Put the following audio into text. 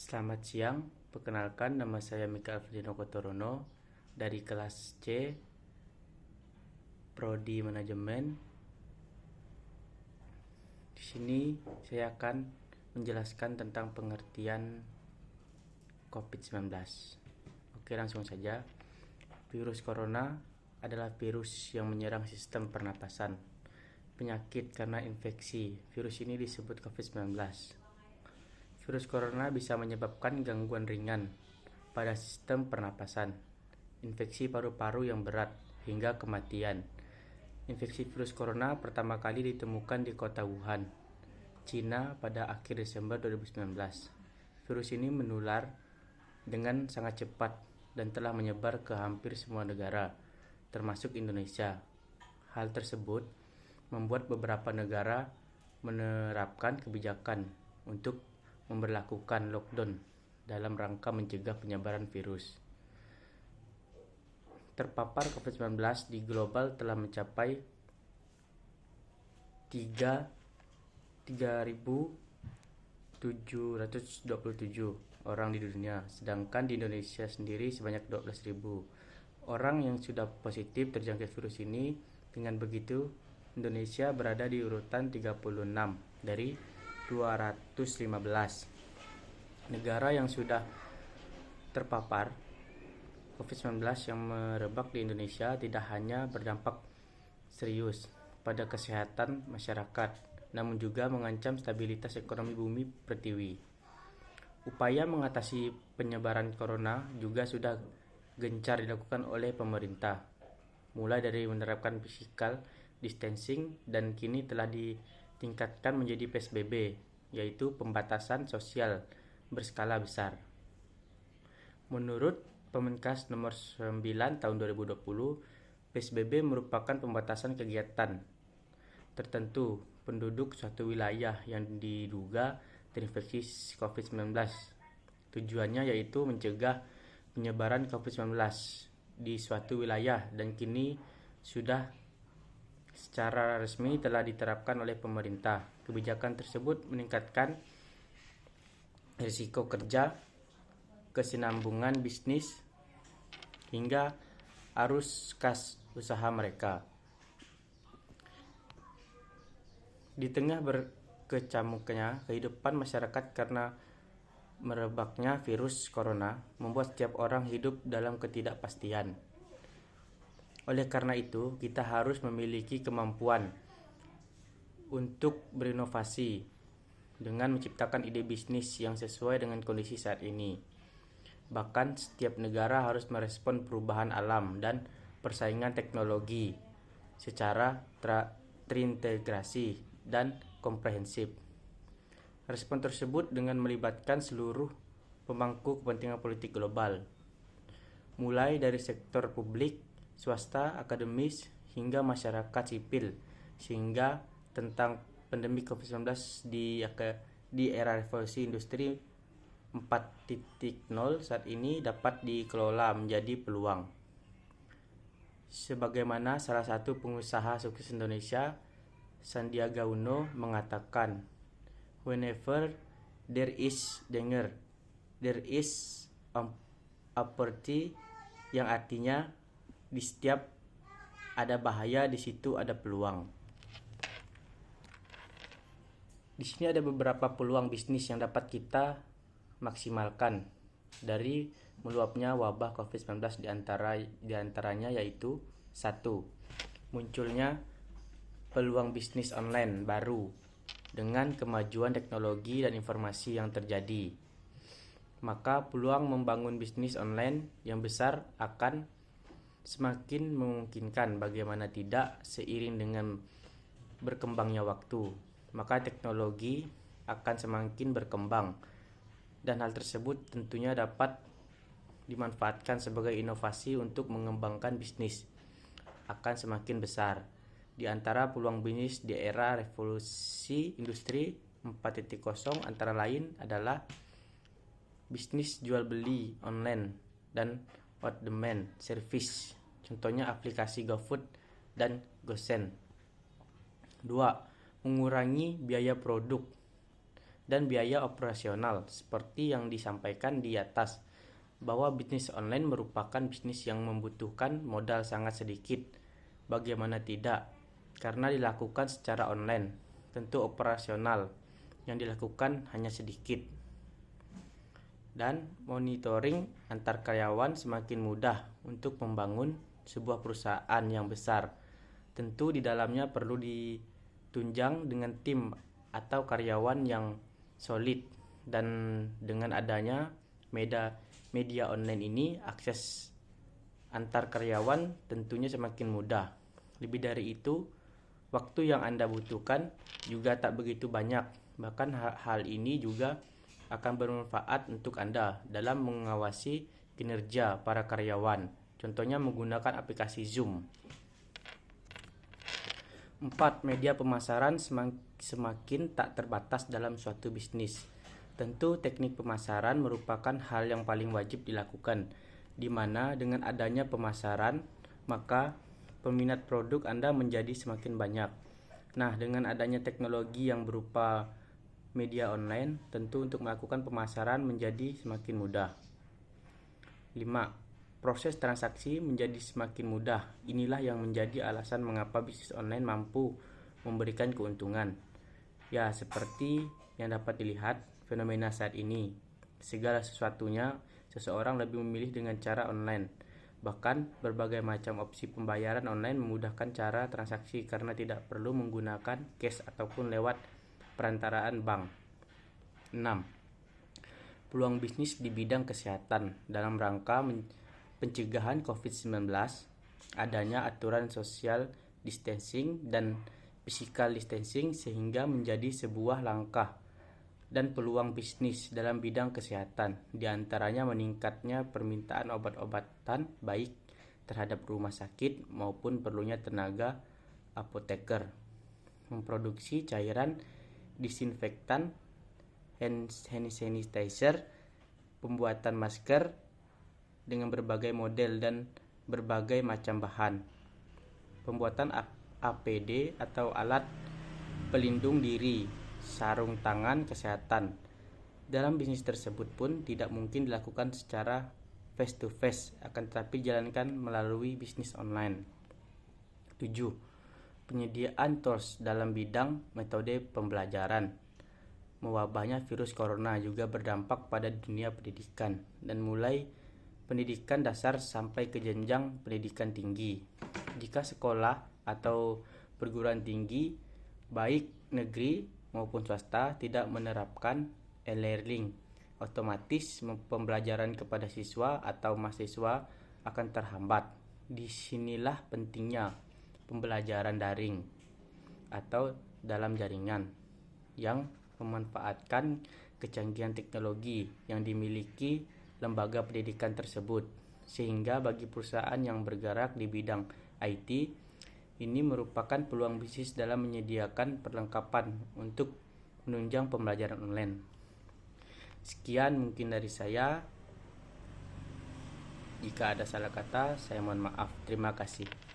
Selamat siang, perkenalkan nama saya Mika Alfredino Kotorono dari kelas C, Prodi Manajemen. Di sini saya akan menjelaskan tentang pengertian COVID-19. Oke, langsung saja. Virus corona adalah virus yang menyerang sistem pernapasan. Penyakit karena infeksi. Virus ini disebut COVID-19. Virus corona bisa menyebabkan gangguan ringan pada sistem pernapasan, infeksi paru-paru yang berat, hingga kematian. Infeksi virus corona pertama kali ditemukan di kota Wuhan, Cina pada akhir Desember 2019. Virus ini menular dengan sangat cepat dan telah menyebar ke hampir semua negara, termasuk Indonesia. Hal tersebut membuat beberapa negara menerapkan kebijakan untuk memberlakukan lockdown dalam rangka mencegah penyebaran virus. Terpapar COVID-19 di global telah mencapai 3.727 orang di dunia, sedangkan di Indonesia sendiri sebanyak 12.000 orang yang sudah positif terjangkit virus ini. Dengan begitu, Indonesia berada di urutan 36 dari 215 negara yang sudah terpapar COVID-19. Yang merebak di Indonesia tidak hanya berdampak serius pada kesehatan masyarakat, namun juga mengancam stabilitas ekonomi bumi pertiwi. Upaya mengatasi penyebaran corona juga sudah gencar dilakukan oleh pemerintah, mulai dari menerapkan physical distancing dan kini telah ditingkatkan menjadi PSBB, yaitu pembatasan sosial berskala besar. Menurut Permenkes nomor 9 tahun 2020, PSBB merupakan pembatasan kegiatan tertentu penduduk suatu wilayah yang diduga terinfeksi COVID-19. Tujuannya yaitu mencegah penyebaran COVID-19 di suatu wilayah dan kini sudah secara resmi telah diterapkan oleh pemerintah. Kebijakan tersebut meningkatkan risiko kerja, kesinambungan bisnis, hingga arus kas usaha mereka. Di tengah berkecamuknya kehidupan masyarakat karena merebaknya virus corona, membuat setiap orang hidup dalam ketidakpastian. Oleh karena itu, kita harus memiliki kemampuan untuk berinovasi dengan menciptakan ide bisnis yang sesuai dengan kondisi saat ini. Bahkan setiap negara harus merespon perubahan alam dan persaingan teknologi secara terintegrasi dan komprehensif. Respon tersebut dengan melibatkan seluruh pemangku kepentingan politik global, mulai dari sektor publik, swasta, akademis, hingga masyarakat sipil, sehingga tentang pandemi COVID-19 di era revolusi industri 4.0 saat ini dapat dikelola menjadi peluang. Sebagaimana salah satu pengusaha sukses Indonesia, Sandiaga Uno, mengatakan, "Whenever there is danger, there is opportunity," yang artinya di setiap ada bahaya, di situ ada peluang. Di sini ada beberapa peluang bisnis yang dapat kita maksimalkan dari meluapnya wabah COVID-19 di antaranya yaitu 1. Munculnya peluang bisnis online baru dengan kemajuan teknologi dan informasi yang terjadi. Maka peluang membangun bisnis online yang besar akan semakin memungkinkan, bagaimana tidak, seiring dengan berkembangnya waktu. Maka teknologi akan semakin berkembang dan hal tersebut tentunya dapat dimanfaatkan sebagai inovasi untuk mengembangkan bisnis akan semakin besar. Di antara peluang bisnis di era revolusi industri 4.0 antara lain adalah bisnis jual beli online dan on-demand service, contohnya aplikasi GoFood dan GoSend. 2. Mengurangi biaya produk dan biaya operasional. Seperti yang disampaikan di atas, bahwa bisnis online merupakan bisnis yang membutuhkan modal sangat sedikit. Bagaimana tidak? Karena dilakukan secara online, tentu operasional yang dilakukan hanya sedikit. Dan monitoring antar karyawan semakin mudah untuk membangun sebuah perusahaan yang besar. Tentu di dalamnya perlu ditunjang dengan tim atau karyawan yang solid, dan dengan adanya media online ini, akses antar karyawan tentunya semakin mudah. Lebih dari itu, waktu yang Anda butuhkan juga tak begitu banyak. Bahkan hal ini juga akan bermanfaat untuk Anda dalam mengawasi kinerja para karyawan. Contohnya menggunakan aplikasi Zoom. 4. Media pemasaran semakin tak terbatas dalam suatu bisnis. Tentu teknik pemasaran merupakan hal yang paling wajib dilakukan, di mana dengan adanya pemasaran, maka peminat produk Anda menjadi semakin banyak. Nah, dengan adanya teknologi yang berupa media online, tentu untuk melakukan pemasaran menjadi semakin mudah. 5. Proses transaksi menjadi semakin mudah. Inilah yang menjadi alasan mengapa bisnis online mampu memberikan keuntungan. Ya, seperti yang dapat dilihat fenomena saat ini. Segala sesuatunya seseorang lebih memilih dengan cara online. Bahkan berbagai macam opsi pembayaran online memudahkan cara transaksi karena tidak perlu menggunakan cash ataupun lewat perantaraan bank. 6. Peluang bisnis di bidang kesehatan dalam rangka pencegahan COVID-19, adanya aturan social distancing dan physical distancing sehingga menjadi sebuah langkah dan peluang bisnis dalam bidang kesehatan, di antaranya meningkatnya permintaan obat-obatan baik terhadap rumah sakit maupun perlunya tenaga apoteker, memproduksi cairan disinfektan, hand sanitizer, pembuatan masker dengan berbagai model dan berbagai macam bahan, pembuatan APD atau alat pelindung diri, sarung tangan kesehatan. Dalam bisnis tersebut pun tidak mungkin dilakukan secara face to face, akan tetapi dijalankan melalui bisnis online. 7. Penyediaan tools dalam bidang metode pembelajaran. Mewabahnya virus corona juga berdampak pada dunia pendidikan, dan mulai pendidikan dasar sampai ke jenjang pendidikan tinggi. Jika sekolah atau perguruan tinggi, baik negeri maupun swasta, tidak menerapkan e-learning, otomatis pembelajaran kepada siswa atau mahasiswa akan terhambat. Disinilah pentingnya pembelajaran daring atau dalam jaringan yang memanfaatkan kecanggihan teknologi yang dimiliki lembaga pendidikan tersebut, sehingga bagi perusahaan yang bergerak di bidang IT, ini merupakan peluang bisnis dalam menyediakan perlengkapan untuk menunjang pembelajaran online. Sekian mungkin dari saya. Jika ada salah kata, saya mohon maaf. Terima kasih.